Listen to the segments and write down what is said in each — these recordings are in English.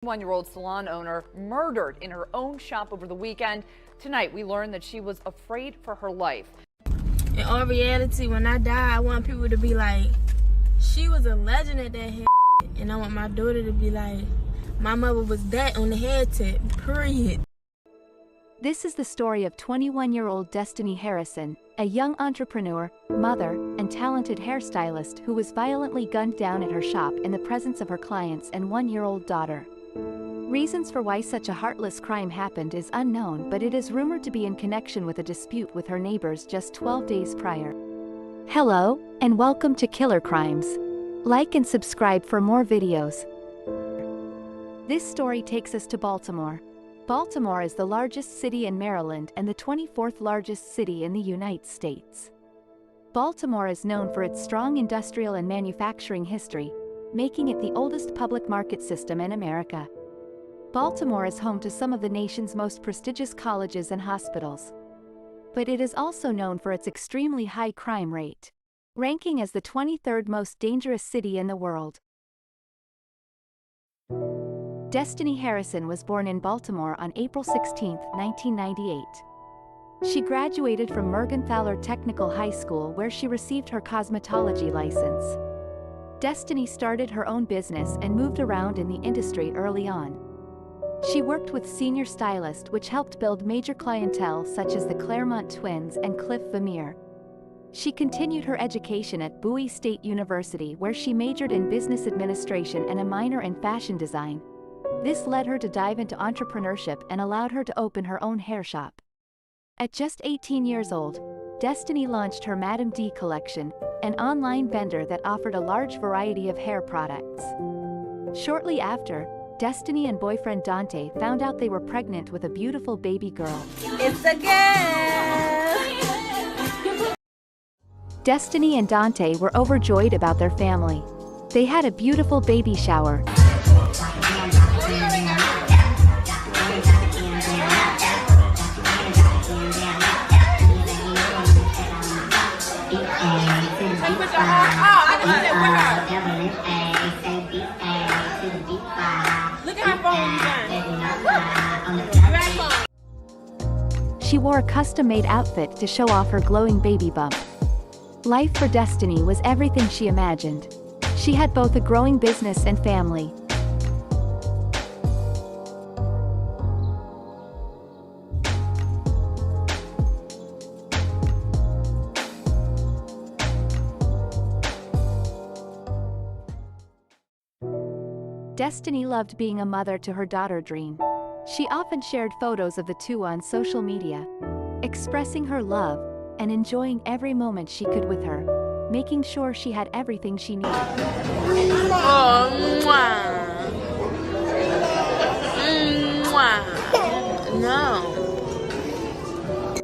One-year-old salon owner murdered in her own shop over the weekend. Tonight, we learned that she was afraid for her life. In all reality, when I die, I want people to be like, she was a legend at that head. And I want my daughter to be like, my mother was that on the head tip, period. This is the story of 21-year-old Destiny Harrison, a young entrepreneur, mother, and talented hairstylist who was violently gunned down at her shop in the presence of her clients and one-year-old daughter. Reasons for why such a heartless crime happened is unknown, but it is rumored to be in connection with a dispute with her neighbors just 12 days prior. Hello, and welcome to Killer Crimes. Like and subscribe for more videos. This story takes us to Baltimore. Baltimore is the largest city in Maryland and the 24th largest city in the United States. Baltimore is known for its strong industrial and manufacturing history, making it the oldest public market system in America. Baltimore is home to some of the nation's most prestigious colleges and hospitals. But it is also known for its extremely high crime rate, ranking as the 23rd most dangerous city in the world. Destiny Harrison was born in Baltimore on April 16, 1998. She graduated from Mergenthaler Technical High School, where she received her cosmetology license. Destiny started her own business and moved around in the industry early on. She worked with Senior Stylist, which helped build major clientele such as the Claremont Twins and Cliff Vermeer. She continued her education at Bowie State University, where she majored in business administration and a minor in fashion design. This led her to dive into entrepreneurship and allowed her to open her own hair shop. At just 18 years old, Destiny launched her Madame D collection, an online vendor that offered a large variety of hair products. Shortly after, Destiny and boyfriend Dante found out they were pregnant with a beautiful baby girl. It's a girl! Destiny and Dante were overjoyed about their family. They had a beautiful baby shower. She wore a custom-made outfit to show off her glowing baby bump. Life for Destiny was everything she imagined. She had both a growing business and family. Destiny loved being a mother to her daughter Dream. She often shared photos of the two on social media, expressing her love and enjoying every moment she could with her, making sure she had everything she needed. Oh, mwah. Mwah. No.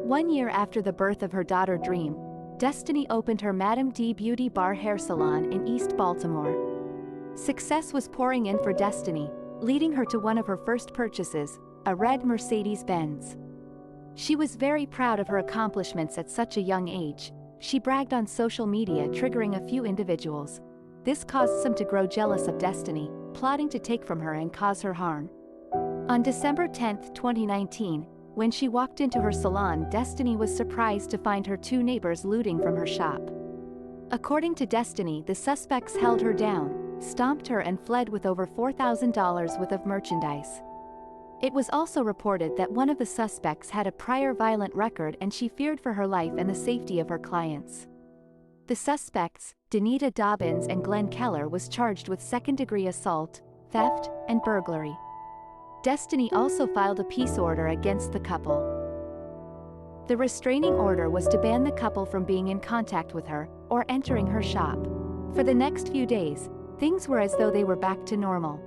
1 year after the birth of her daughter Dream, Destiny opened her Madame D Beauty Bar hair salon in East Baltimore. Success was pouring in for Destiny, leading her to one of her first purchases, a red Mercedes-Benz. She was very proud of her accomplishments at such a young age. She bragged on social media, triggering a few individuals. This caused some to grow jealous of Destiny, plotting to take from her and cause her harm. On December 10, 2019, when she walked into her salon, Destiny was surprised to find her two neighbors looting from her shop. According to Destiny, the suspects held her down, stomped her and fled with over $4,000 worth of merchandise. It was also reported that one of the suspects had a prior violent record and she feared for her life and the safety of her clients. The suspects, Danita Dobbins and Glenn Keller, was charged with second-degree assault, theft, and burglary. Destiny also filed a peace order against the couple. The restraining order was to ban the couple from being in contact with her or entering her shop. For the next few days, things were as though they were back to normal.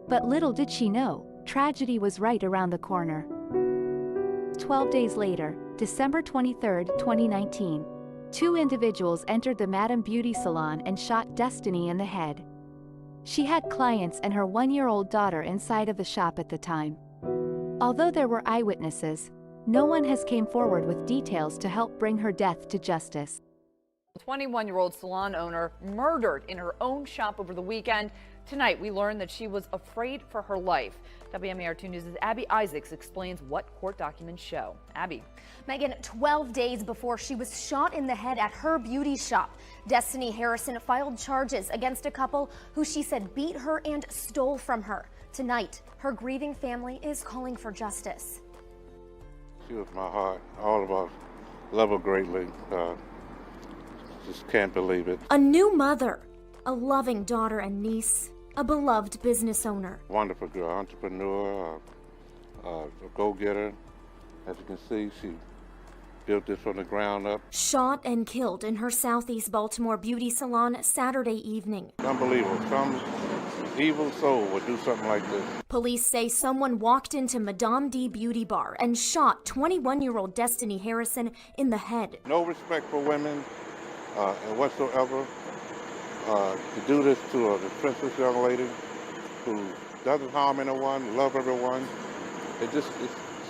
But little did she know, tragedy was right around the corner. 12 days later, December 23, 2019, two individuals entered the Madame Beauty salon and shot Destiny in the head. She had clients and her one-year-old daughter inside of the shop at the time. Although there were eyewitnesses, no one has came forward with details to help bring her death to justice. 21-year-old salon owner murdered in her own shop over the weekend. Tonight, we learned that she was afraid for her life. WMAR2 News' Abby Isaacs explains what court documents show. Abby. Megan, 12 days before she was shot in the head at her beauty shop, Destiny Harrison filed charges against a couple who she said beat her and stole from her. Tonight, her grieving family is calling for justice. She was my heart. All of us love her greatly. Just can't believe it. A new mother, a loving daughter and niece, a beloved business owner. Wonderful girl, entrepreneur, a go-getter. As you can see, she built this from the ground up. Shot and killed in her Southeast Baltimore beauty salon Saturday evening. Unbelievable. Some evil soul would do something like this. Police say someone walked into Madame D Beauty Bar and shot 21-year-old Destiny Harrison in the head. No respect for women and whatsoever. To do this to a princess young lady who doesn't harm anyone, love everyone, it's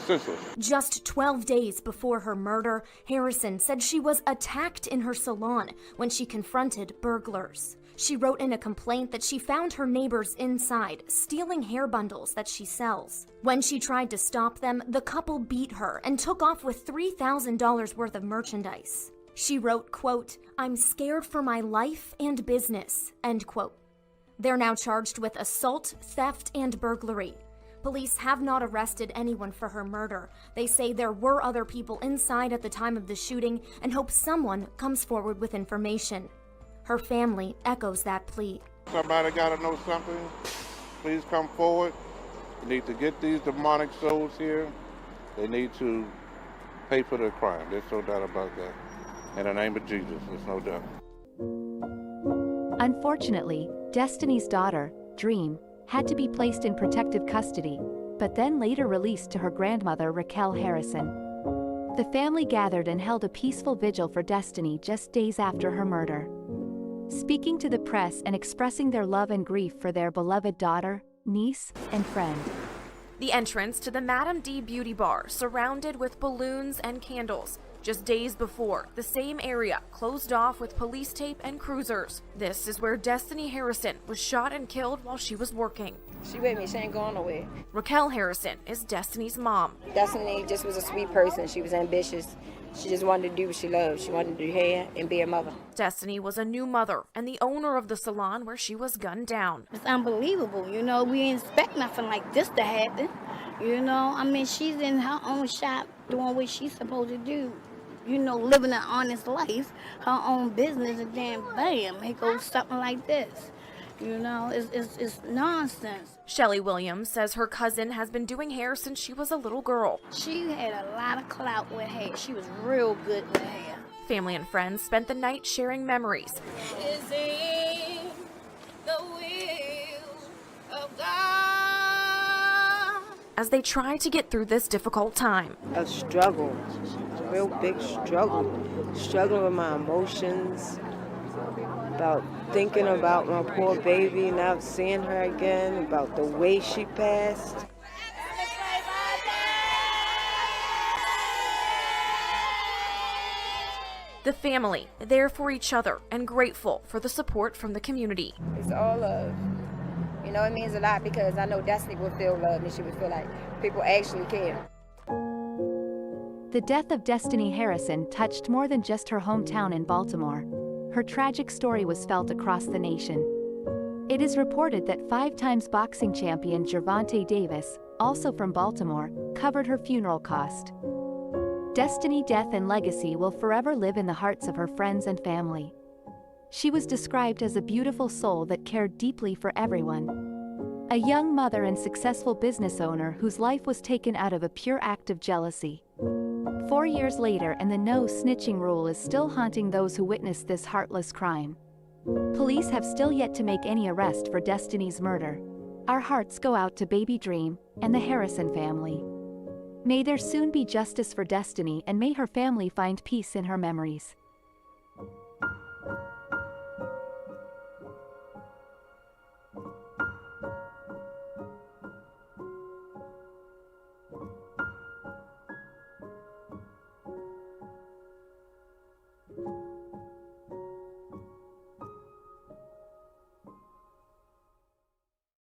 senseless. Just 12 days before her murder, Harrison said she was attacked in her salon when she confronted burglars. She wrote in a complaint that she found her neighbors inside, stealing hair bundles that she sells. When she tried to stop them, the couple beat her and took off with $3,000 worth of merchandise. She wrote, quote, "I'm scared for my life and business," end quote. They're now charged with assault, theft, and burglary. Police have not arrested anyone for her murder. They say there were other people inside at the time of the shooting and hope someone comes forward with information. Her family echoes that plea. Somebody got to know something. Please come forward. We need to get these demonic souls here. They need to pay for their crime. There's no doubt about that. In the name of Jesus, there's no doubt. Unfortunately, Destiny's daughter, Dream, had to be placed in protective custody, but then later released to her grandmother, Raquel Harrison. The family gathered and held a peaceful vigil for Destiny just days after her murder. Speaking to the press and expressing their love and grief for their beloved daughter, niece, and friend. The entrance to the Madame D Beauty Bar surrounded with balloons and candles. Just days before, the same area closed off with police tape and cruisers. This is where Destiny Harrison was shot and killed while she was working. She with me, she ain't going nowhere. Raquel Harrison is Destiny's mom. Destiny just was a sweet person. She was ambitious. She just wanted to do what she loved. She wanted to do hair and be a mother. Destiny was a new mother and the owner of the salon where she was gunned down. It's unbelievable, we didn't expect nothing like this to happen, I mean, she's in her own shop doing what she's supposed to do, living an honest life, her own business, and then bam, here goes something like this. It's nonsense. Shelly Williams says her cousin has been doing hair since she was a little girl. She had a lot of clout with hair. She was real good with hair. Family and friends spent the night sharing memories. Is in the will of God. As they try to get through this difficult time. A struggle, a real big struggle. Struggling with my emotions, about thinking about my poor baby, not seeing her again, about the way she passed. The family, there for each other and grateful for the support from the community. It's all love. It means a lot because I know Destiny would feel love and she would feel like people actually care. The death of Destiny Harrison touched more than just her hometown in Baltimore. Her tragic story was felt across the nation. It is reported that 5-time boxing champion Gervonta Davis, also from Baltimore, covered her funeral cost. Destiny, death, and legacy will forever live in the hearts of her friends and family. She was described as a beautiful soul that cared deeply for everyone. A young mother and successful business owner whose life was taken out of a pure act of jealousy. 4 years later, and the no snitching rule is still haunting those who witnessed this heartless crime. Police have still yet to make any arrest for Destiny's murder. Our hearts go out to baby Dream and the Harrison family. May there soon be justice for Destiny, and may her family find peace in her memories.